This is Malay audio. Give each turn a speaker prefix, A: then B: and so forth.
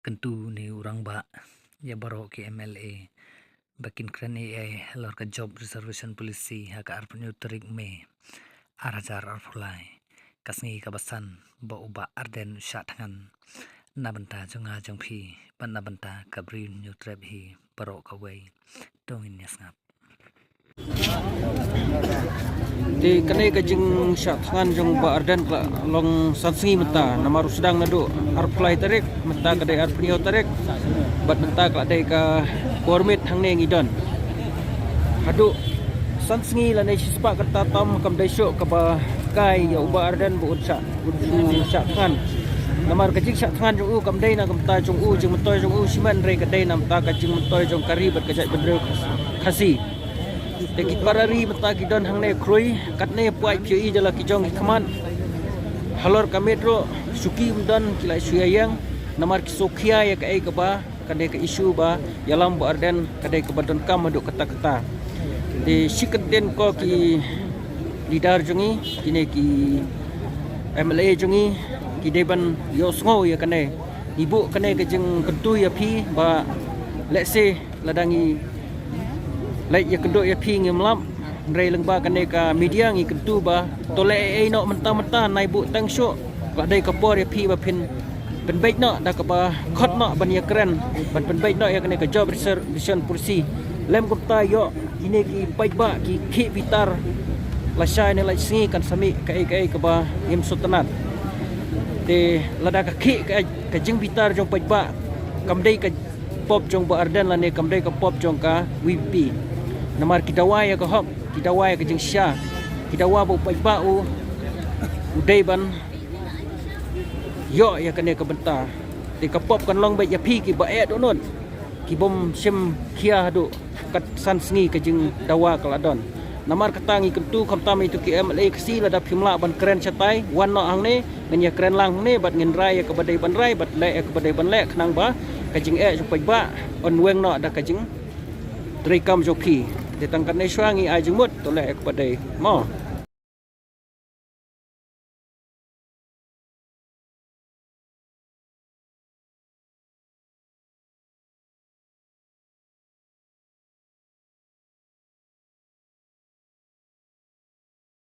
A: Kentu ni orang ba ya baro ke MLA bakin kran AI lor ka job reservation policy ha ka arpunyo tarik me arajar arfulai kasngi kabasan ba uba arden shatngan nabanta jonga jongphi pan nabanta kabrin nyu trap hi baro ka wei tongin nyasngap
B: Di kanai kajing syak tangan jong ba ardan kla long sansingi mata namaru sedang nadu arplai tarik mata kadai arpnio tarik bat mata kla dai ka kormit hang ne ngidon hadu sansingi la nei sispa kata tam kam dai syok ka ba kai ya ba ardan bu syak syak tangan namar kajing syak tangan jong u kam dai na kam ta jong u jong matoy jong u siman rei kadai nam ta kajing matoy jong kari bat kajai bedreu khasi Dekit parari mata kidon hang ne kroi katne puai phi jala kijong khaman halor kametro suki mdan kilai suyayang namar kisokhia ya kai ka ba kade ka isu ba yalam bu arden kade ka badon kam maduk kata-kata de sikden ko ki lidar jongi kine ki MLA jongi ki deban yosngo ya kane ibu kane ka jeng kentu ya phi ba let's say ladangi lai ya kenduk ya phi ngemlam rei lengba kane ka media ngi kentu ba tole ai no menta-menta nai bu tang syok ka dai ka por ya phi ba phin pen baik no da ka ba khot no ban ya kren ban pen baik no ya kane ka job reservation policy lem kum ta yo ini ki baik ba ki khi vitar la shai ne la singi kan sami ka ai ka ba im sultanat de lada ka khi ka jing vitar jong baik ba kam dai ka pop jong ba ardan la ne kam dai ka pop jong ka VP namar kita waya ke hop kita waya ke jeng sya kita wa bu pai ba u udai ban yo ya kene ke benta de kapop kan long ba ya phi ki ba e do non ki bom sim khia do kat san sngi ke jeng dawa kaladon namar katangi kentu khamtam itu ki MLA kesi la da phimla ban kren chatai wan no ang ne ngen ya kren lang ne bat ngin rai ke badai ban rai bat le ke badai ban le khnang ba ke jeng e ju pai ba on weng no da ke jeng Trikam joki ditangkan neswangi ajengmut toleh kepada mo